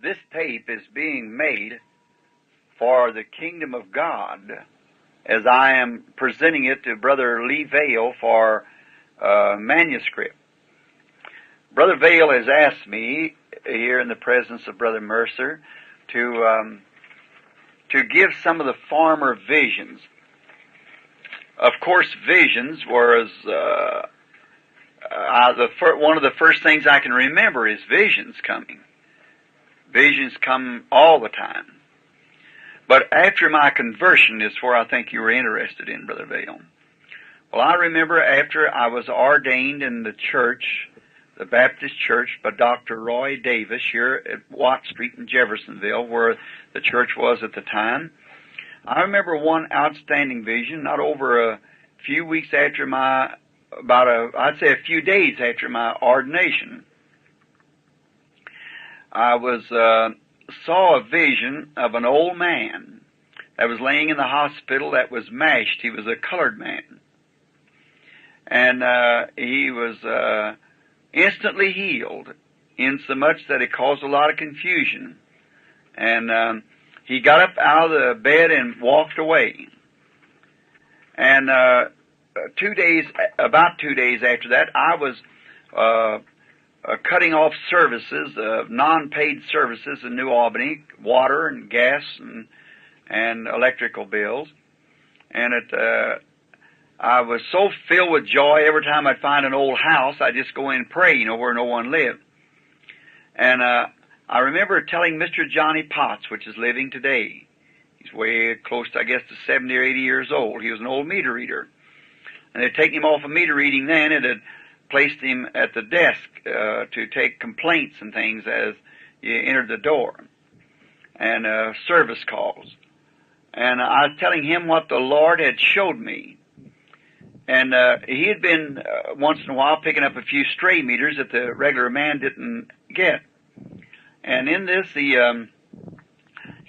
This tape is being made for the kingdom of God as I am presenting it to Brother Lee Vale for manuscript. Brother Vale has asked me here in the presence of Brother Mercer to give some of the former visions. Of course, visions was one of the first things I can remember is visions coming. Visions come all the time. But after my conversion is where I think you were interested in, Brother Vale. Well, I remember after I was ordained in the church, the Baptist church, by Dr. Roy Davis here at Watt Street in Jeffersonville, where the church was at the time. I remember one outstanding vision, not over a few weeks after I'd say a few days after my ordination. I saw a vision of an old man that was laying in the hospital that was mashed. He was a colored man. And he was instantly healed, insomuch that it caused a lot of confusion. And he got up out of the bed and walked away. And about 2 days after that, I was cutting off services, non-paid services in New Albany, water and gas and electrical bills. And I was so filled with joy every time I'd find an old house, I'd just go in and pray, where no one lived. And I remember telling Mr. Johnny Potts, which is living today. He's way close to, I guess, to 70 or 80 years old. He was an old meter reader. And they'd taken him off of meter reading then and had placed him at the desk to take complaints and things as you entered the door, and service calls. And I was telling him what the Lord had showed me. And he had been, once in a while, picking up a few stray meters that the regular man didn't get. And in this, he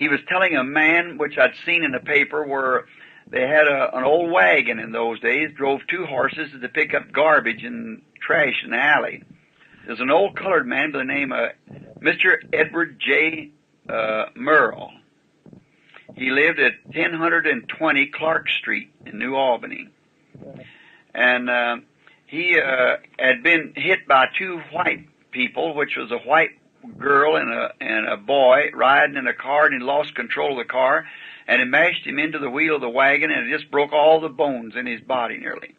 was telling a man, which I'd seen in the paper, where they had an old wagon in those days, drove 2 horses to pick up garbage and trash in the alley. There's an old colored man by the name of Mr. Edward J. Merle. He lived at 1020 Clark Street in New Albany. And he had been hit by 2 white people, which was a white girl and a boy riding in a car, and he lost control of the car, and it mashed him into the wheel of the wagon, and it just broke all the bones in his body nearly.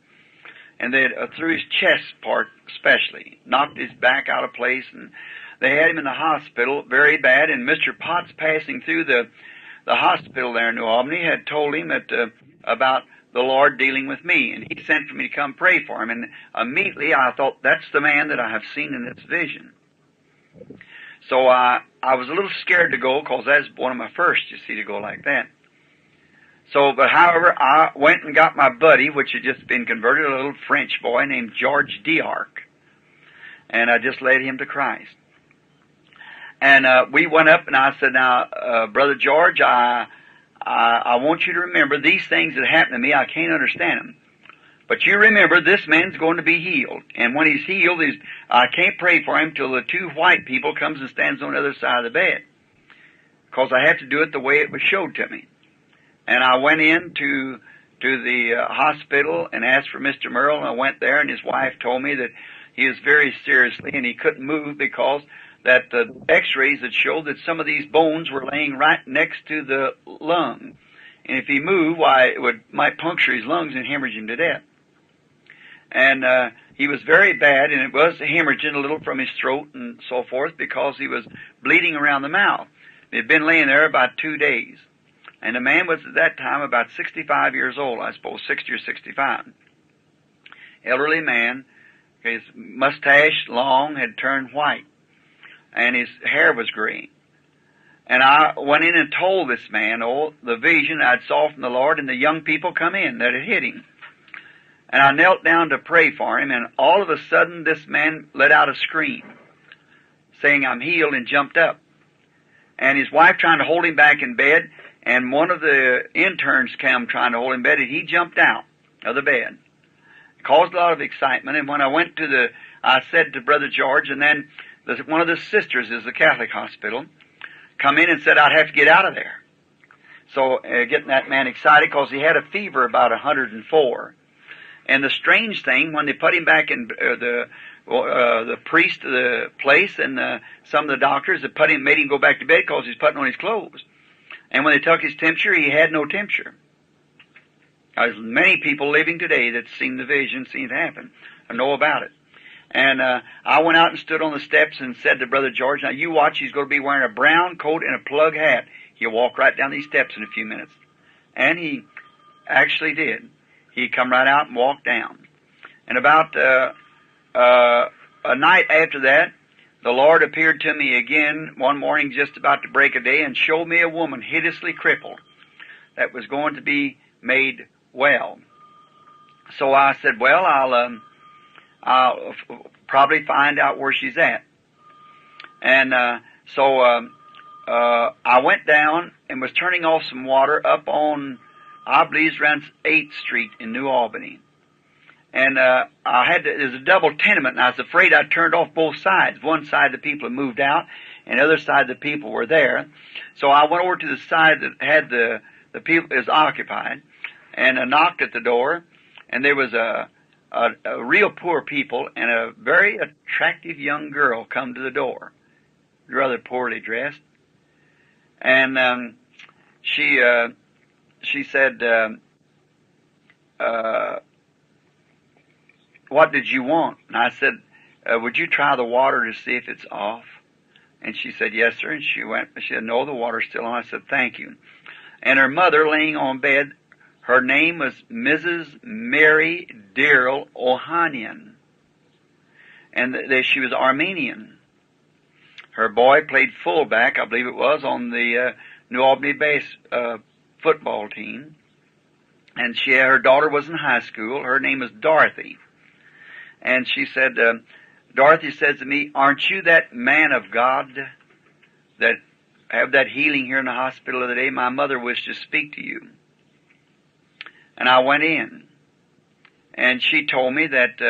And they through his chest part especially, knocked his back out of place, and they had him in the hospital very bad. And Mr. Potts, passing through the hospital there in New Albany, had told him that about the Lord dealing with me, and he sent for me to come pray for him. And immediately I thought, that's the man that I have seen in this vision. So I was a little scared to go, because that's one of my first, you see, to go like that. So, but however, I went and got my buddy, which had just been converted, a little French boy named George D'Arc, and I just led him to Christ. And we went up, and I said, now, Brother George, I want you to remember these things that happened to me. I can't understand them. But you remember, this man's going to be healed. And when he's healed, I can't pray for him till the 2 white people comes and stands on the other side of the bed, because I have to do it the way it was showed to me. And I went in to the hospital and asked for Mr. Merle, and I went there, and his wife told me that he was very seriously, and he couldn't move because that the x-rays had showed that some of these bones were laying right next to the lung. And if he moved, why, might puncture his lungs and hemorrhage him to death. And he was very bad, and it was hemorrhaging a little from his throat and so forth, because he was bleeding around the mouth. He had been laying there about 2 days. And the man was at that time about 65 years old, I suppose, 60 or 65. Elderly man, his mustache, long, had turned white, and his hair was green. And I went in and told this man, the vision I'd saw from the Lord, and the young people come in that had hit him. And I knelt down to pray for him, and all of a sudden this man let out a scream, saying, I'm healed, and jumped up. And his wife trying to hold him back in bed, and one of the interns came trying to hold him in bed, and he jumped out of the bed. It caused a lot of excitement, and when I went I said to Brother George, and then one of the sisters is the Catholic hospital, come in and said I'd have to get out of there. So getting that man excited because he had a fever about 104. And the strange thing, when they put him back in the priest of the place and some of the doctors that made him go back to bed because he's putting on his clothes. And when they took his temperature, he had no temperature. There's many people living today that seen the vision, seen it happen, or know about it. And I went out and stood on the steps and said to Brother George, now you watch, he's going to be wearing a brown coat and a plug hat. He'll walk right down these steps in a few minutes. And he actually did. He come right out and walked down. And about a night after that, the Lord appeared to me again one morning just about to break a day and showed me a woman hideously crippled that was going to be made well. So I said, well, I'll probably find out where she's at. And so I went down and was turning off some water up on, I believe it's around 8th Street in New Albany. And there's a double tenement, and I was afraid I turned off both sides. One side the people had moved out, and the other side the people were there. So I went over to the side that had the people is occupied, and I knocked at the door, and there was a real poor people and a very attractive young girl come to the door, rather poorly dressed. And she said, what did you want? And I said, would you try the water to see if it's off? And she said, yes, sir. And she said, no, the water's still on. I said, thank you. And her mother laying on bed, her name was Mrs. Mary Darrell Ohanian. And she was Armenian. Her boy played fullback, I believe it was, on the New Albany base football team. And her daughter was in high school. Her name was Dorothy. And she said, Dorothy says to me, aren't you that man of God that have that healing here in the hospital the other day? My mother wished to speak to you. And I went in. And she told me that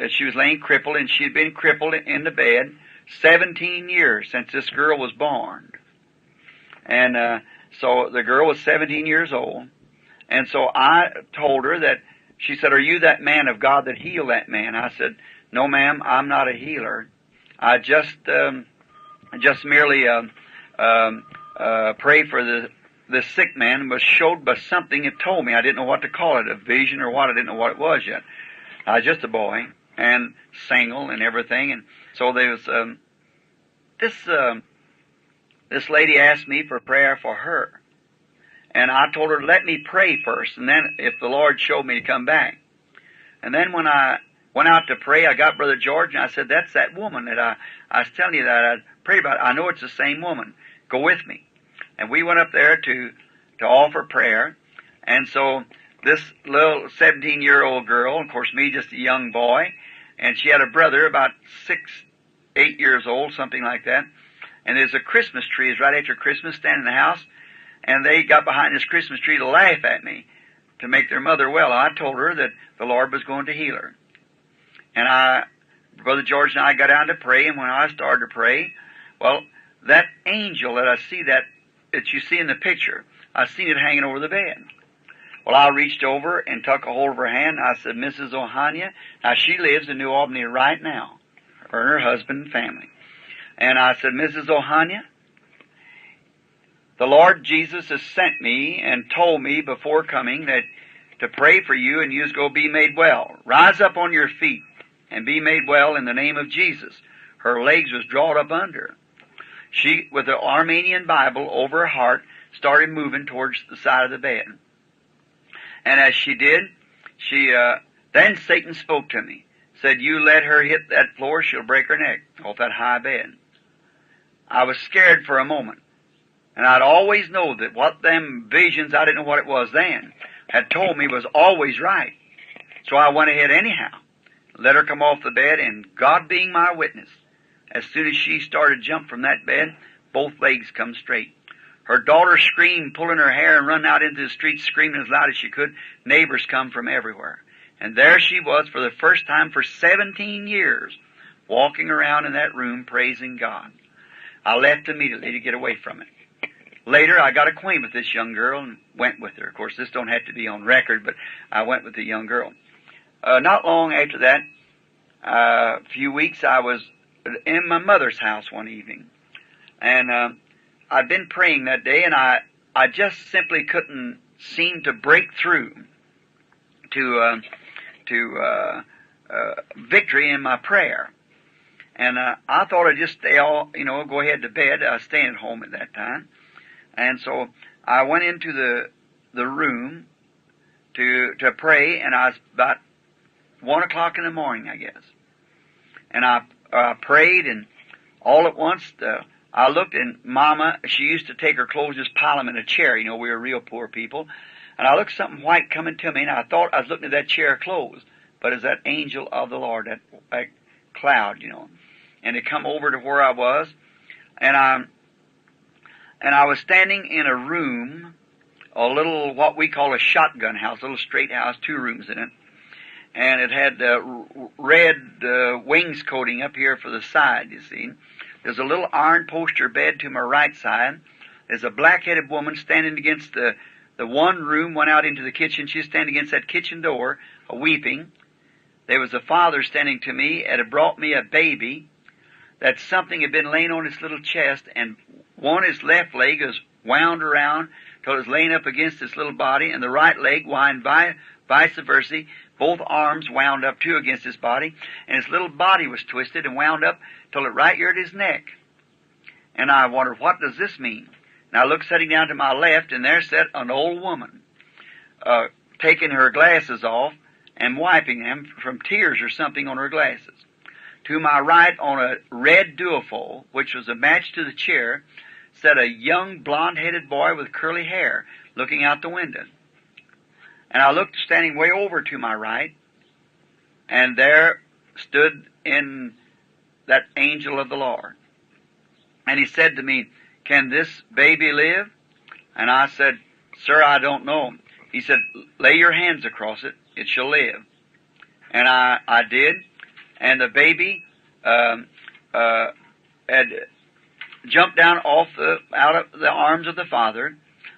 she was laying crippled, and she'd been crippled in the bed 17 years since this girl was born. And so the girl was 17 years old. And so I told her that, she said, are you that man of God that healed that man? I said, no, ma'am, I'm not a healer. I just merely pray for the sick man, was showed by something it told me. I didn't know what to call it, a vision or what. I didn't know what it was yet. I was just a boy and single and everything. And so there was this lady asked me for prayer for her. And I told her, let me pray first, and then if the Lord showed me to come back. And then when I went out to pray, I got Brother George, and I said, that's that woman that I was telling you that I prayed about. I know it's the same woman. Go with me. And we went up there to offer prayer. And so this little 17-year-old girl, of course me, just a young boy, and she had a brother about 8 years old, something like that. And there's a Christmas tree, it's right after Christmas, standing in the house. And they got behind this Christmas tree to laugh at me, to make their mother well. I told her that the Lord was going to heal her. And Brother George and I got down to pray, and when I started to pray, well, that angel that I see that you see in the picture, I seen it hanging over the bed. Well, I reached over and took a hold of her hand, and I said, Mrs. Ohania, now she lives in New Albany right now, her and her husband and family. And I said, Mrs. Ohania, the Lord Jesus has sent me and told me before coming that to pray for you and you's going to be made well. Rise up on your feet and be made well in the name of Jesus. Her legs was drawn up under. She, with the Armenian Bible over her heart, started moving towards the side of the bed. And as she did, then Satan spoke to me. Said, you let her hit that floor, she'll break her neck off that high bed. I was scared for a moment. And I'd always know that what them visions, I didn't know what it was then, had told me was always right. So I went ahead anyhow, let her come off the bed, and God being my witness, as soon as she started to jump from that bed, both legs come straight. Her daughter screamed, pulling her hair, and run out into the street screaming as loud as she could. Neighbors come from everywhere. And there she was for the first time for 17 years, walking around in that room praising God. I left immediately to get away from it. Later, I got acquainted with this young girl and went with her. Of course, this don't have to be on record, but I went with the young girl. Not long after that, a few weeks, I was in my mother's house one evening. And I'd been praying that day, and I just simply couldn't seem to break through to victory in my prayer. And I thought I'd just stay go ahead to bed. I was staying at home at that time. And so I went into the room to pray, and I was about 1 o'clock in the morning, I guess. And I prayed, and all at once I looked, and Mama, she used to take her clothes, just pile them in a chair. We were real poor people. And I looked something white coming to me, and I thought I was looking at that chair of clothes. But it's that angel of the Lord, that cloud, And it come over to where I was, and I was standing in a room, a little, what we call a shotgun house, a little straight house, 2 rooms in it. And it had red wainscoting up here for the side, you see. There's a little iron poster bed to my right side. There's a black-headed woman standing against the one room, went out into the kitchen. She's standing against that kitchen door, weeping. There was a father standing to me and had brought me a baby, that something had been laying on his little chest, and his left leg was wound around till it was laying up against his little body, and the right leg wound vice versa, both arms wound up too against his body, and his little body was twisted and wound up till it right here at his neck. And I wondered, what does this mean? And I looked sitting down to my left, and there sat an old woman, taking her glasses off and wiping them from tears or something on her glasses. To my right, on a red duofoil, which was a match to the chair, sat a young blonde-headed boy with curly hair looking out the window. And I looked, standing way over to my right, and there stood in that angel of the Lord. And he said to me, "Can this baby live?" And I said, "Sir, I don't know." He said, "Lay your hands across it, it shall live." And I did, and the baby had jumped down out of the arms of the father,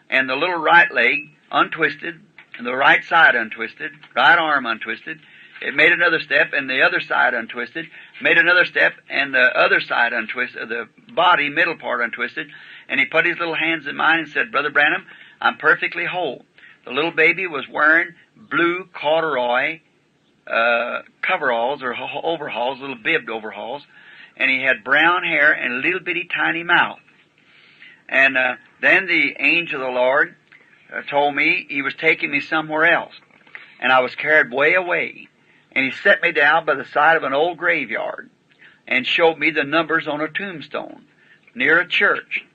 and the little right leg untwisted, and the right side untwisted, right arm untwisted. It made another step, and the other side untwisted, made another step, and the other side untwisted, the body, middle part untwisted. And he put his little hands in mine and said, "Brother Branham, I'm perfectly whole." The little baby was wearing blue corduroy coveralls or overalls, little bibbed overalls, and he had brown hair and a little bitty tiny mouth. And then the angel of the Lord told me he was taking me somewhere else, and I was carried way away. And he set me down by the side of an old graveyard and showed me the numbers on a tombstone near a church.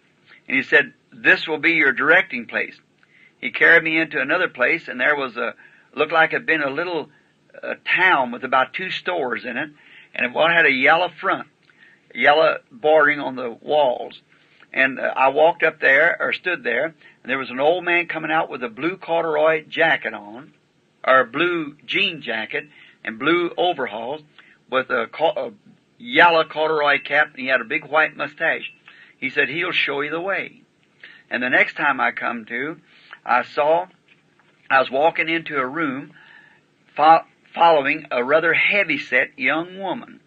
And he said, "This will be your directing place." He carried me into another place, and there was looked like it had been a little town with about 2 stores in it, and one had a yellow front, yellow bordering on the walls. And I walked up there, or stood there, and there was an old man coming out with a blue corduroy jacket on, or a blue jean jacket, and blue overalls, with a yellow corduroy cap, and he had a big white mustache. He said, "He'll show you the way." And the next time I come to, I was walking into a room following a rather heavy-set young woman.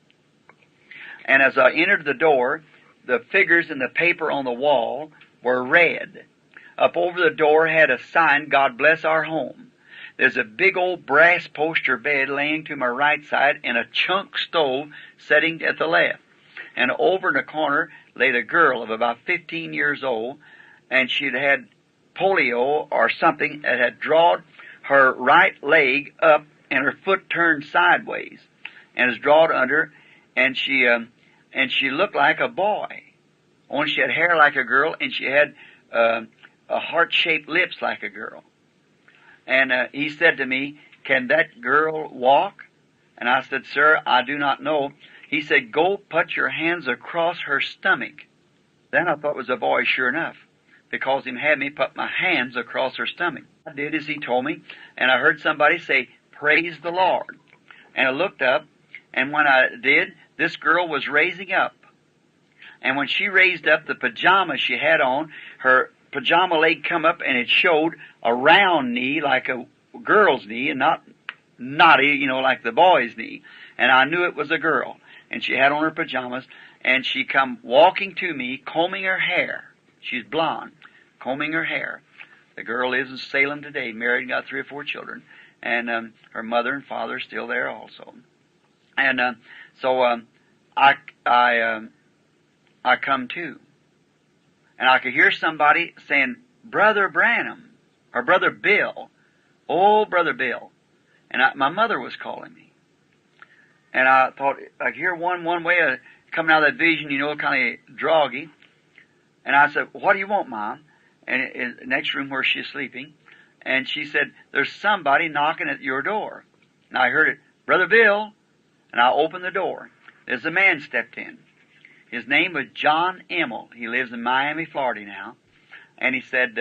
And as I entered the door, the figures in the paper on the wall were red. Up over the door had a sign, "God bless our home." There's a big old brass poster bed laying to my right side, and a chunk stove sitting at the left. And over in the corner laid a girl of about 15 years old, and she'd had polio or something that had drawn her right leg up and her foot turned sideways and was drawn under, and she looked like a boy. Only she had hair like a girl, and she had a heart-shaped lips like a girl. And he said to me, "Can that girl walk?" And I said, "Sir, I do not know." He said, "Go put your hands across her stomach." Then I thought it was a boy sure enough, because he had me put my hands across her stomach. I did as he told me, and I heard somebody say, "Praise the Lord." And I looked up, and when I did, this girl was raising up. And when she raised up the pajamas she had on, her pajama leg come up and it showed a round knee like a girl's knee and not knotty, you know, like the boy's knee. And I knew it was a girl. And she had on her pajamas, and she come walking to me, combing her hair. She's blonde, combing her hair. The girl lives in Salem today, married and got 3 or 4 children. And her mother and father are still there also. And I come to. And I could hear somebody saying, Brother Branham, or Brother Bill. Oh, Brother Bill. And my mother was calling me. And I thought, I could hear one way of coming out of that vision, you know, kind of droggy. And I said, what do you want, Mom? And in the next room where she's sleeping. And she said, there's somebody knocking at your door. And I heard it, Brother Bill. And I opened the door. There's a man stepped in. His name was John Emmel. He lives in Miami, Florida now. And he said,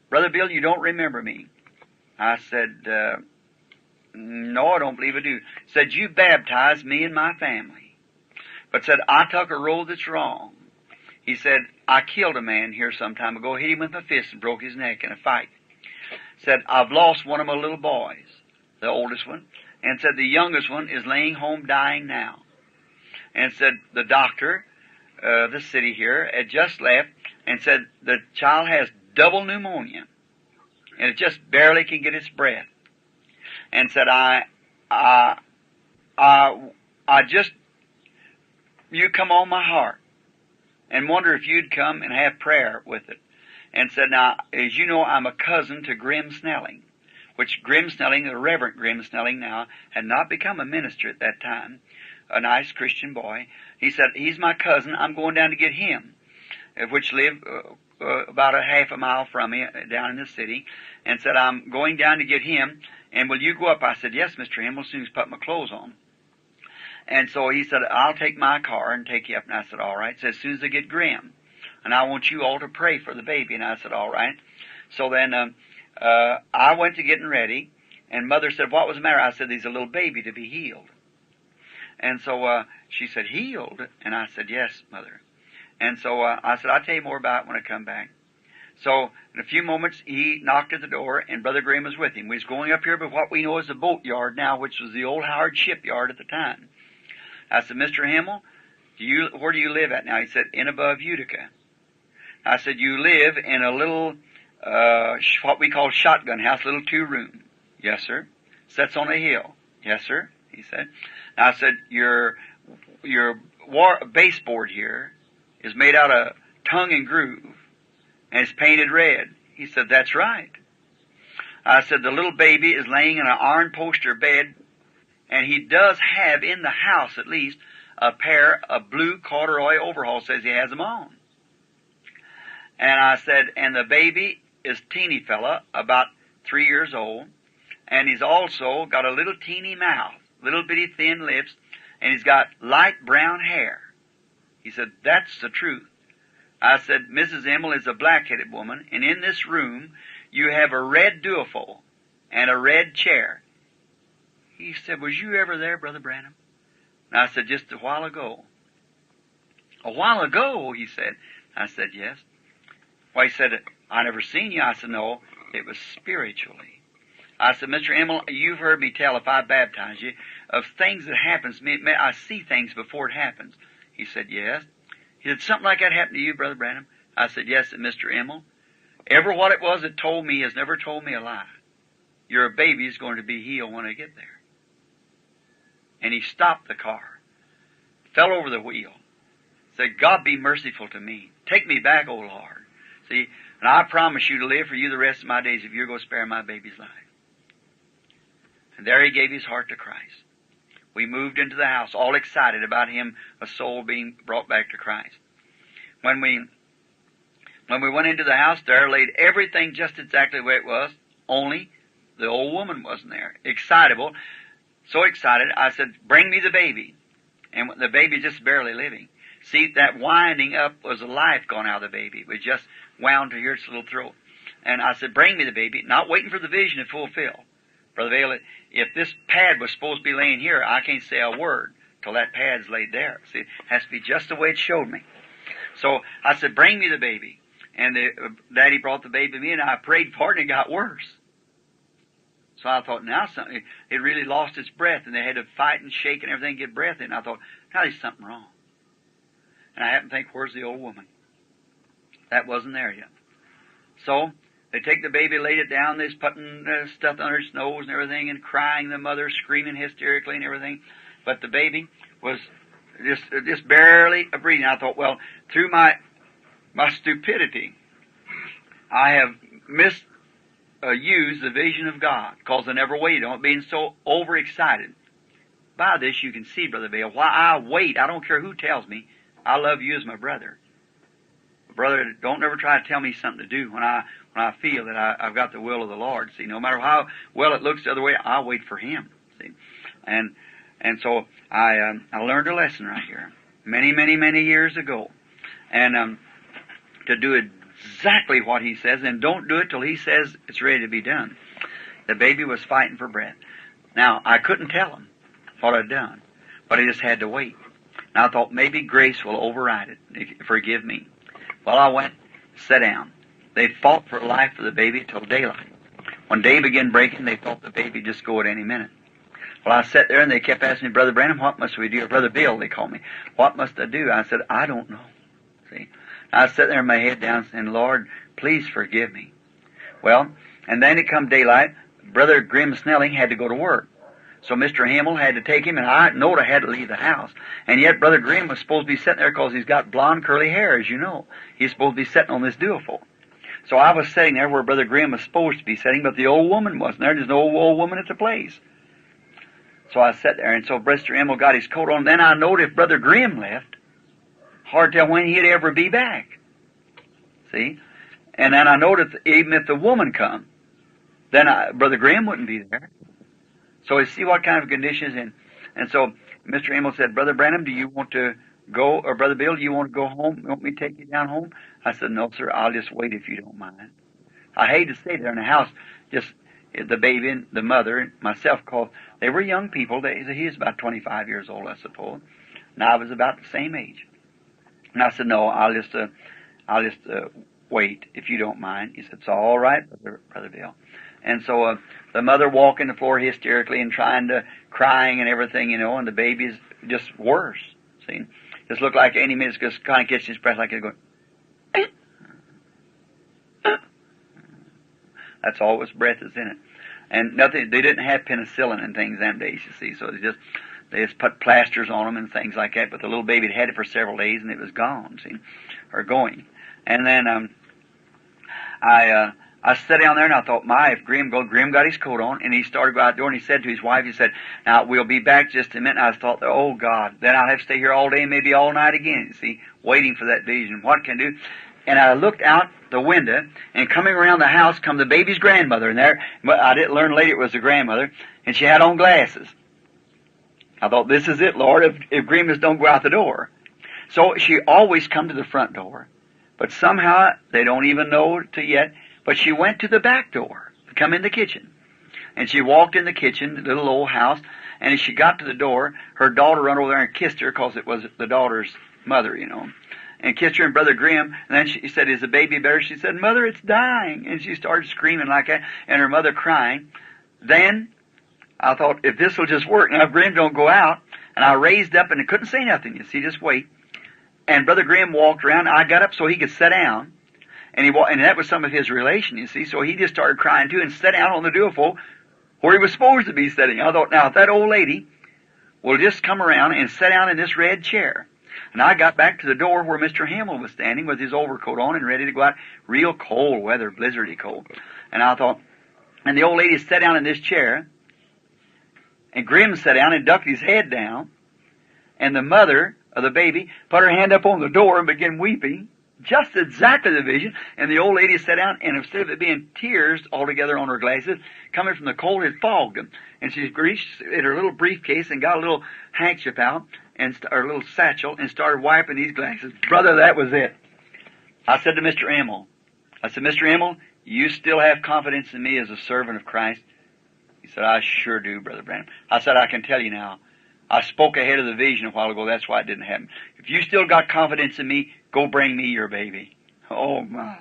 Brother Bill, you don't remember me. I said, no, I don't believe I do. He said, you baptized me and my family. But said, I took a road that's wrong. He said, I killed a man here some time ago, hit him with my fist and broke his neck in a fight. Said, I've lost one of my little boys, the oldest one. And said, the youngest one is laying home dying now. And said, the doctor, the city here, had just left and said, the child has double pneumonia. And it just barely can get its breath. And said, I just, you come on my heart. And wonder if you'd come and have prayer with it. And said, now, as you know, I'm a cousin to Grim Snelling. Which Grim Snelling, the Reverend Grim Snelling now, had not become a minister at that time. A nice Christian boy. He said, he's my cousin, I'm going down to get him. Which lived about a half a mile from me, down in the city. And said, I'm going down to get him, and will you go up? I said, yes, Mr. Himmel, as soon as I put my clothes on. And so he said, I'll take my car and take you up. And I said, all right. He said, as soon as I get Grim. And I want you all to pray for the baby. And I said, all right. So then I went to getting ready, and Mother said, what was the matter? I said, he's a little baby to be healed. And so she said, healed? And I said, yes, Mother. And so I said, I'll tell you more about it when I come back. So in a few moments, he knocked at the door, and Brother Graham was with him. We was going up here by what we know as the boatyard now, which was the old Howard shipyard at the time. I said, Mr. Himmel, where do you live at now? He said, in above Utica. I said, you live in a little, what we call shotgun house, little 2-room. Yes, sir. Sets on a hill. Yes, sir, he said. I said, your baseboard here is made out of tongue and groove, and it's painted red. He said, that's right. I said, the little baby is laying in an iron poster bed, and he does have in the house at least a pair of blue corduroy overalls, says he has them on. And I said, and the baby is teeny fella, about 3 years old, and he's also got a little teeny mouth, little bitty thin lips, and he's got light brown hair. He said, that's the truth. I said, Mrs. Emmel is a black-headed woman, and in this room you have a red duophone and a red chair. He said, was you ever there, Brother Branham? And I said, just a while ago. A while ago, he said. I said, yes. Well, he said, I never seen you. I said, no, it was spiritually. I said, Mr. Emmel, you've heard me tell, if I baptize you, of things that happens to me. I see things before it happens. He said, yes. He said, something like that happened to you, Brother Branham? I said, yes, said Mr. Emmel. Ever what it was that told me has never told me a lie. Your baby's going to be healed when I get there. And he stopped the car, fell over the wheel, said, God be merciful to me. Take me back, O Lord. See, and I promise you to live for you the rest of my days if you're going to spare my baby's life. And there he gave his heart to Christ. We moved into the house, all excited about him, a soul being brought back to Christ. When we went into the house, there laid everything just exactly the way it was, only the old woman wasn't there. Excitable. So excited, I said, bring me the baby. And the baby just barely living. See, that winding up was the life gone out of the baby. It was just wound to its little throat. And I said, bring me the baby, not waiting for the vision to fulfill. Brother Vail, if this pad was supposed to be laying here, I can't say a word till that pad's laid there. See, it has to be just the way it showed me. So I said, bring me the baby. And Daddy brought the baby to me, and I prayed for it, and it got worse. So I thought, now something, it really lost its breath, and they had to fight and shake and everything to get breath in. I thought, now there's something wrong. And I happened to think, where's the old woman? That wasn't there yet. So they take the baby, laid it down, they're putting stuff under its nose and everything, and crying, the mother screaming hysterically and everything. But the baby was just barely breathing. I thought, well, through my stupidity, I have misused the vision of God, because I never waited on it, being so overexcited. By this you can see, Brother Bill, why I wait. I don't care who tells me. I love you as my brother. Brother, don't ever try to tell me something to do when I feel that I've got the will of the Lord. See, no matter how well it looks the other way, I'll wait for Him. See, and so I learned a lesson right here many years ago, and to do exactly what He says, and don't do it till He says it's ready to be done. The baby was fighting for breath. Now I couldn't tell him what I'd done, but I just had to wait. And I thought maybe grace will override it. Forgive me. Well, I went, sat down. They fought for life for the baby till daylight. When day began breaking, they thought the baby would just go at any minute. Well, I sat there, and they kept asking me, Brother Branham, what must we do? Or Brother Bill, they called me. What must I do? I said, I don't know. See, I sat there with my head down saying, Lord, please forgive me. Well, and then it come daylight. Brother Grimm Snelling had to go to work. So Mr. Hamill had to take him, and I knowed I had to leave the house. And yet Brother Grimm was supposed to be sitting there because he's got blonde curly hair, as you know. He's supposed to be sitting on this dutiful. So I was sitting there where Brother Grimm was supposed to be sitting, but the old woman wasn't there. There's no old woman at the place. So I sat there, and so Mr. Hamill got his coat on. Then I knowed if Brother Grimm left, hard to tell when he'd ever be back. See? And then I knowed even if the woman come, then Brother Grimm wouldn't be there. So you see what kind of conditions in. And so Mr. Hamill said, Brother Branham, do you want to go, or Brother Bill, do you want to go home? You want me to take you down home? I said, no, sir, I'll just wait if you don't mind. I hate to stay there in the house, just the baby and the mother and myself, because they were young people. He was about 25 years old, I suppose. And I was about the same age. And I said, no, I'll just wait if you don't mind. He said, it's all right, Brother Bill. And so the mother walking the floor hysterically and crying and everything, you know, and the baby's just worse. See, just looked like any minute just kind of catching his breath like it's going. That's all its breath is in it, and nothing. They didn't have penicillin and things them days, you see. So they just put plasters on them and things like that. But the little baby had it for several days and it was gone. See, or going, and then I sat down there and I thought, if Grimm got his coat on, and he started to go out the door, and he said to his wife, he said, now we'll be back just a minute. And I thought, oh God, then I'll have to stay here all day, maybe all night again, you see, waiting for that vision. What can I do? And I looked out the window, and coming around the house come the baby's grandmother, and there, I didn't learn later it was the grandmother, and she had on glasses. I thought, this is it, Lord, if Grimm just don't go out the door. So she always come to the front door, but somehow they don't even know to yet. But she went to the back door to come in the kitchen. And she walked in the kitchen, the little old house, and as she got to the door, her daughter ran over there and kissed her, because it was the daughter's mother, you know, and kissed her, and Brother Grimm, and then she said, is the baby better? She said, Mother, it's dying. And she started screaming like that, and her mother crying. Then I thought, if this will just work, now if Grimm don't go out, and I raised up, and I couldn't say nothing, you see, just wait. And Brother Grimm walked around. I got up so he could sit down. And that was some of his relation, you see. So he just started crying too and sat down on the dutiful where he was supposed to be sitting. I thought, now if that old lady will just come around and sit down in this red chair. And I got back to the door where Mr. Hamill was standing with his overcoat on and ready to go out. Real cold weather, blizzardy cold. And I thought, and the old lady sat down in this chair, and Grimm sat down and ducked his head down, and the mother of the baby put her hand up on the door and began weeping. Just exactly the vision. And the old lady sat down, and instead of it being tears altogether on her glasses, coming from the cold, it fogged them. And she reached in her little briefcase and got a little handkerchief out, or a little satchel, and started wiping these glasses. Brother, that was it. I said to Mr. Emmel, Mr. Emmel, you still have confidence in me as a servant of Christ? He said, I sure do, Brother Branham. I said, I can tell you now. I spoke ahead of the vision a while ago. That's why it didn't happen. If you still got confidence in me, Go bring me your baby. Oh, my.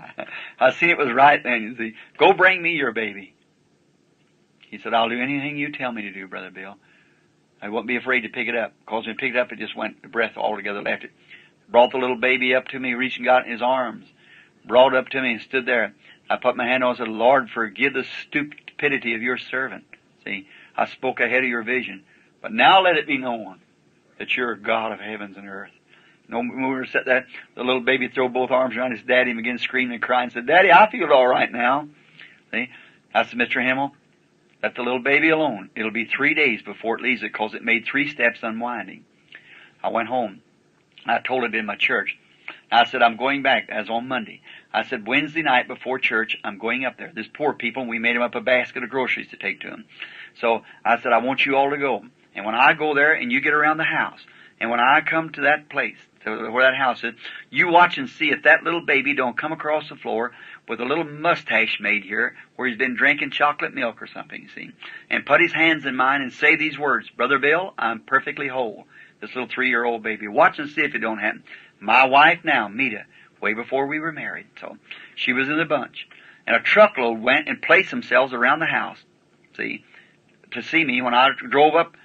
I seen it was right then, you see. Go bring me your baby. He said, I'll do anything you tell me to do, Brother Bill. I won't be afraid to pick it up. Because when I picked it up, it just went, the breath altogether left it. Brought the little baby up to me, reached and got it in his arms. Brought it up to me and stood there. I put my hand on it and said, Lord, forgive the stupidity of your servant. See, I spoke ahead of your vision. But now let it be known that you're a God of heavens and earth. No, when we were set that, the little baby threw both arms around his daddy and began screaming and crying and said, Daddy, I feel all right now. See, I said, Mr. Himmel, let the little baby alone. It'll be 3 days before it leaves it because it made 3 steps unwinding. I went home. I told it in my church. I said, I'm going back. As on Monday. I said, Wednesday night before church, I'm going up there. There's poor people, and we made them up a basket of groceries to take to them. So I said, I want you all to go. And when I go there and you get around the house, and when I come to that place, to where that house is, you watch and see if that little baby don't come across the floor with a little mustache made here where he's been drinking chocolate milk or something, you see, and put his hands in mine and say these words, Brother Bill, I'm perfectly whole. This little 3-year-old baby. Watch and see if it don't happen. My wife now, Mita, way before we were married, so she was in the bunch. And a truckload went and placed themselves around the house, see, to see me when I drove up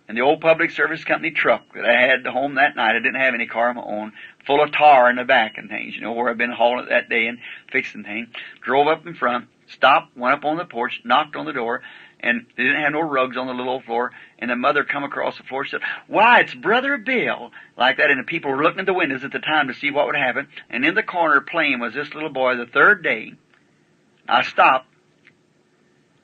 in the old public service company truck that I had home that night. I didn't have any car of my own, full of tar in the back and things, you know, where I've been hauling it that day and fixing things. Drove up in front, stopped, went up on the porch, knocked on the door, and they didn't have no rugs on the little old floor. And the mother come across the floor and said, Why, it's Brother Bill, like that. And the people were looking at the windows at the time to see what would happen. And in the corner playing was this little boy the 3rd day. I stopped,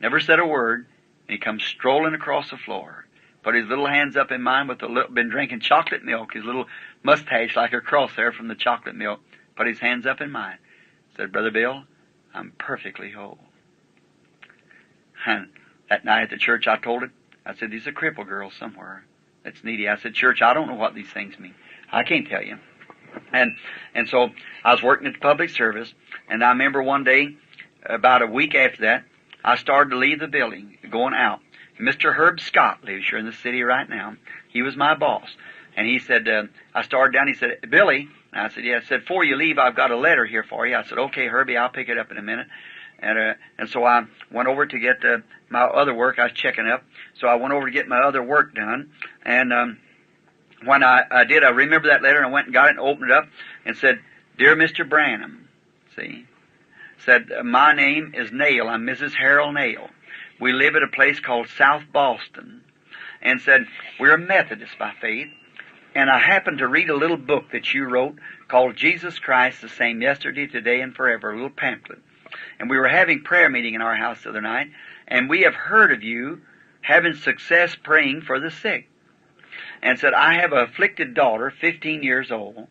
never said a word, and he comes strolling across the floor. Put his little hands up in mine with been drinking chocolate milk, his little mustache like a crosshair from the chocolate milk. Put his hands up in mine. Said, Brother Bill, I'm perfectly whole. And that night at the church I told it, I said, there's a crippled girl somewhere that's needy. I said, church, I don't know what these things mean. I can't tell you. And so I was working at the public service, and I remember one day, about a week after that, I started to leave the building, going out. Mr. Herb Scott lives here in the city right now. He was my boss. And he said, I started down, he said, Billy, and I said, yeah. I said, before you leave, I've got a letter here for you. I said, okay, Herbie, I'll pick it up in a minute. And so I went over to get my other work. I was checking up. So I went over to get my other work done. And when I did, I remember that letter, and I went and got it and opened it up and said, Dear Mr. Branham, see, said, my name is Nail. I'm Mrs. Harold Nail. We live at a place called South Boston. And said, we're Methodists by faith. And I happened to read a little book that you wrote called Jesus Christ, the same yesterday, today, and forever, a little pamphlet. And we were having prayer meeting in our house the other night, and we have heard of you having success praying for the sick. And said, I have an afflicted daughter, 15 years old,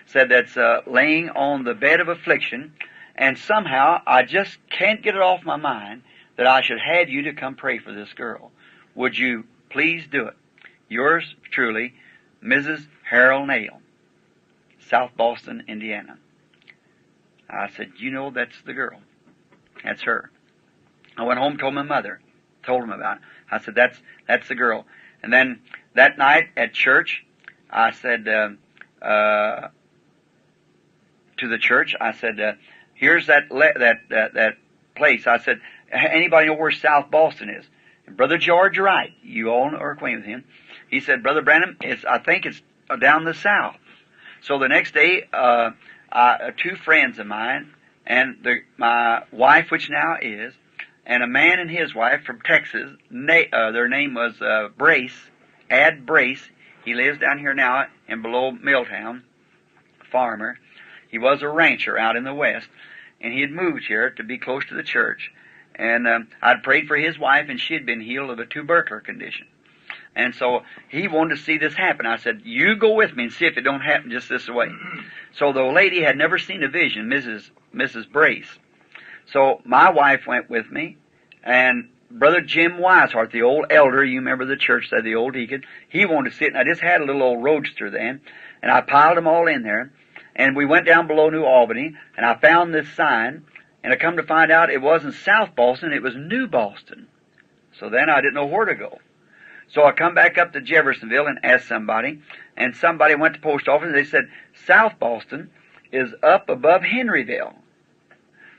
said that's laying on the bed of affliction, and somehow I just can't get it off my mind that I should have you to come pray for this girl. Would you please do it? Yours truly, Mrs. Harold Nail, South Boston, Indiana. I said, you know, that's the girl. That's her. I went home, told my mother, told him about it. I said, that's the girl. And then that night at church, I said to the church, I said, here's that place. I said, anybody know where South Boston is? And Brother George Wright, you all are acquainted with him. He said, Brother Branham, I think it's down the south. So the next day, 2 friends of mine, and my wife, which now is, and a man and his wife from Texas, their name was Ad Brace. He lives down here now in below Milltown, farmer. He was a rancher out in the west, and he had moved here to be close to the church. And I'd prayed for his wife, and she had been healed of a tubercular condition. And so he wanted to see this happen. I said, you go with me and see if it don't happen just this way. So the lady had never seen a vision, Mrs. Brace. So my wife went with me, and Brother Jim Weishart, the old elder, you remember the church, said the old deacon, he wanted to see it, and I just had a little old roadster then, and I piled them all in there, and we went down below New Albany, and I found this sign, and I come to find out it wasn't South Boston, it was New Boston. So then I didn't know where to go. So I come back up to Jeffersonville and asked somebody, and somebody went to the post office, and they said, South Boston is up above Henryville.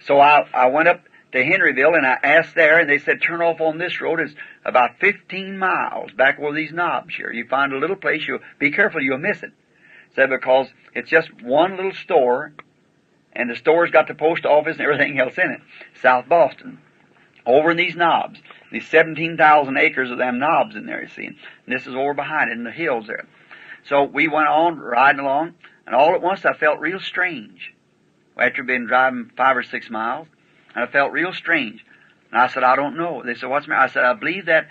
So I went up to Henryville and I asked there, and they said, turn off on this road. It's about 15 miles back where these knobs here. You find a little place, you'll be careful, you'll miss it. Said because it's just one little store, and the store's got the post office and everything else in it. South Boston. Over in these knobs. These 17,000 acres of them knobs in there, you see. And this is over behind it in the hills there. So we went on riding along, and all at once I felt real strange. After being driving 5 or 6 miles, and I felt real strange. And I said, I don't know. They said, what's the matter? I said, I believe that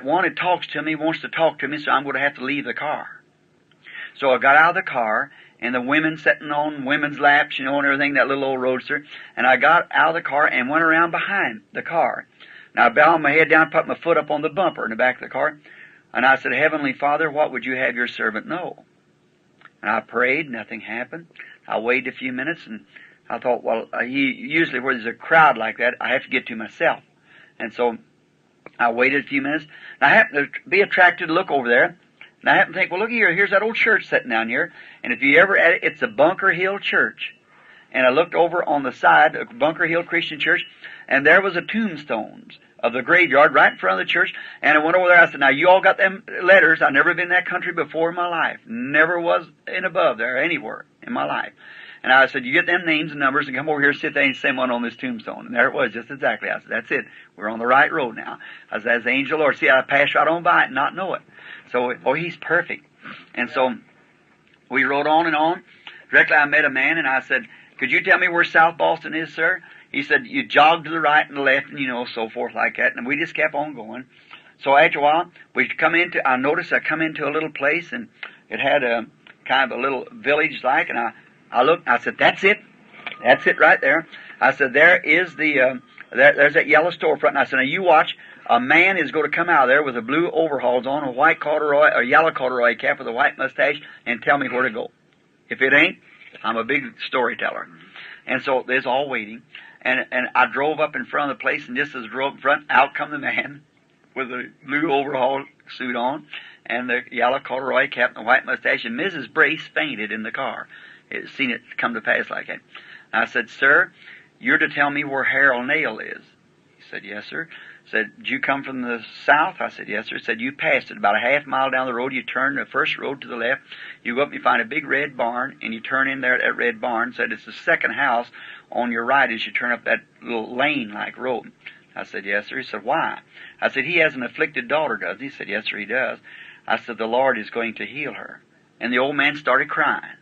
one that talks to me wants to talk to me, so I'm going to have to leave the car. So I got out of the car, and the women sitting on women's laps, you know, and everything, that little old roadster. And I got out of the car and went around behind the car. And I bowed my head down, put my foot up on the bumper in the back of the car. And I said, Heavenly Father, what would you have your servant know? And I prayed, nothing happened. I waited a few minutes, and I thought, well, usually where there's a crowd like that, I have to get to myself. And so I waited a few minutes. And I happened to be attracted to look over there. And I happened to think, well, look here, here's that old church sitting down here. And if you ever at it, it's a Bunker Hill Church. And I looked over on the side of Bunker Hill Christian Church, and there was a tombstones of the graveyard right in front of the church. And I went over there. I said, now, you all got them letters. I've never been in that country before in my life. Never was in above there anywhere in my life. And I said, you get them names and numbers and come over here and sit there and send one on this tombstone. And there it was, just exactly. I said, that's it. We're on the right road now. I said, that's the angel of the Lord. See, I passed right on by it and not know it. So, oh, he's perfect. And so we rode on and on. Directly I met a man, and I said, could you tell me where South Boston is, sir? He said, you jog to the right and the left, and, you know, so forth like that. And we just kept on going. So after a while, I noticed I come into a little place, and it had a kind of a little village like, and I looked, I said, that's it right there. I said, there is there's that yellow storefront. And I said, now you watch, a man is going to come out of there with a blue overalls on, a white corduroy, or yellow corduroy cap with a white mustache, and tell me where to go. If it ain't, I'm a big storyteller. And so there's all waiting. And I drove up in front of the place, and just as I drove in front, out come the man with the blue overall suit on, and the yellow corduroy cap and the white mustache, and Mrs. Brace fainted in the car. Seen it come to pass like that. And I said, sir, you're to tell me where Harold Nail is. He said, yes, sir. Said, did you come from the south? I said, yes, sir. He said, you passed it about a half mile down the road. You turn the first road to the left. You go up and you find a big red barn, and you turn in there at that red barn. Said, it's the second house on your right as you turn up that little lane-like road. I said, yes, sir. He said, why? I said, he has an afflicted daughter, does he? He said, yes, sir, he does. I said, the Lord is going to heal her. And the old man started crying.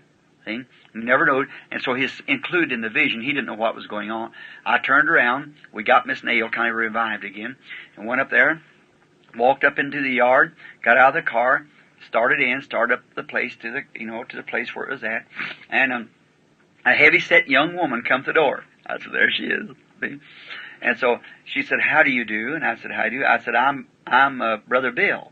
See? He never knew. And so he's included in the vision. He didn't know what was going on. I turned around. We got Miss Nail kind of revived again, and went up there, walked up into the yard, got out of the car, started up the place to the place where it was at. And a heavy-set young woman come to the door. I said, there she is. See? And so she said, how do you do? And I said, how do you? I said, I'm Brother Bill.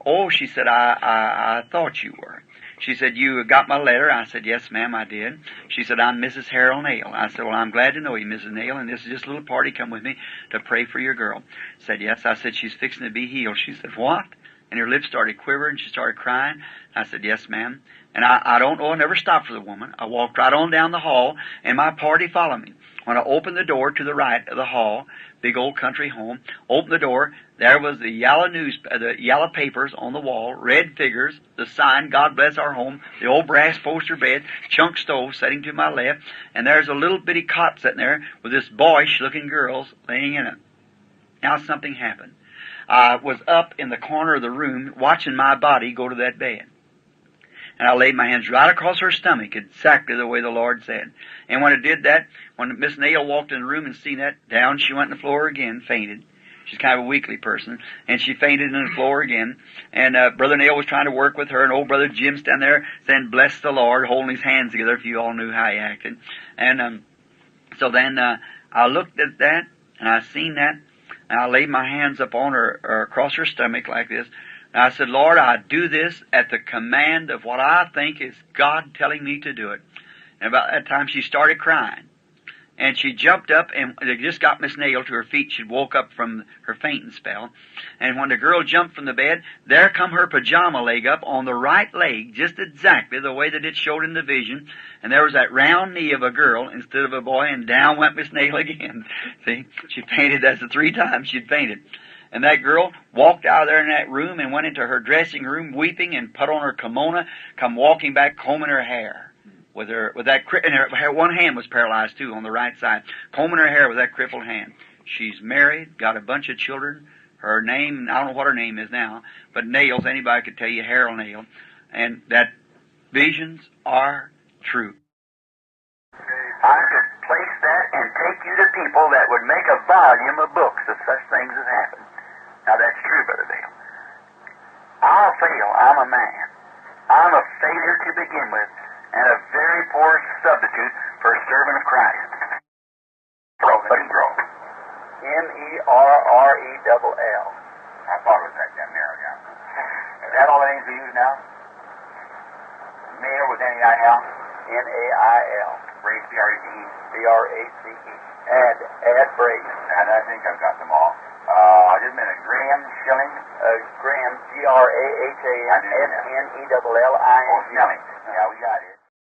Oh, she said, I thought you were. She said, you got my letter? I said, yes, ma'am, I did. She said, I'm Mrs. Harold Nail. I said, well, I'm glad to know you, Mrs. Nail, and this is just a little party. Come with me to pray for your girl. Said, yes. I said, she's fixing to be healed. She said, what? And her lips started quivering. She started crying. I said, yes, ma'am. And I don't know, I never stopped for the woman. I walked right on down the hall, and my party followed me. When I opened the door to the right of the hall, big old country home, opened the door, there was the yellow papers on the wall, red figures, the sign, God bless our home, the old brass poster bed, chunk stove sitting to my left, and there's a little bitty cot sitting there with this boyish-looking girl laying in it. Now something happened. I was up in the corner of the room watching my body go to that bed. And I laid my hands right across her stomach, exactly the way the Lord said. And when I did that, when Miss Nail walked in the room and seen that, down she went on the floor again, fainted. She's kind of a weakly person, and she fainted on the floor again. And Brother Nail was trying to work with her, and old Brother Jim standing there saying, bless the Lord, holding his hands together, if you all knew how he acted. And so then I looked at that, and I seen that, and I laid my hands up on her, or across her stomach like this. And I said, Lord, I do this at the command of what I think is God telling me to do it. And about that time she started crying. and she jumped up, and they just got Miss Nail to her feet. She'd woke up from her fainting spell. And when the girl jumped from the bed, there come her pajama leg up on the right leg, just exactly the way that it showed in the vision. And there was that round knee of a girl instead of a boy, and down went Miss Nail again. See, she fainted. That's the 3 times she'd fainted. And that girl walked out of there in that room and went into her dressing room weeping and put on her kimono, come walking back combing her hair. With that, and her one hand was paralyzed too on the right side, combing her hair with that crippled hand. She's married, got a bunch of children. Her name, I don't know what her name is now, but Nails, anybody could tell you, Harold Nail. And that visions are true. I could place that and take you to people that would make a volume of books if such things has happened. Now that's true, Brother Dale. I'll fail. I'm a man. I'm a failure to begin with, and a very poor substitute for a servant of Christ. But M-E-R-R-E-double-L. I thought it was that damn narrow down. Is that all the names we use now? Mail with N-E-I-L? N-A-I-L. Brace, B-R-A-C-E. B-R-A-C-E. Add Brace. And I think I've got them all. Just a minute. Graham, Schilling. Graham, G-R-A-H-A-M-S-N-E-double-L-I-N-G. Oh, Schilling. Yeah, we got it.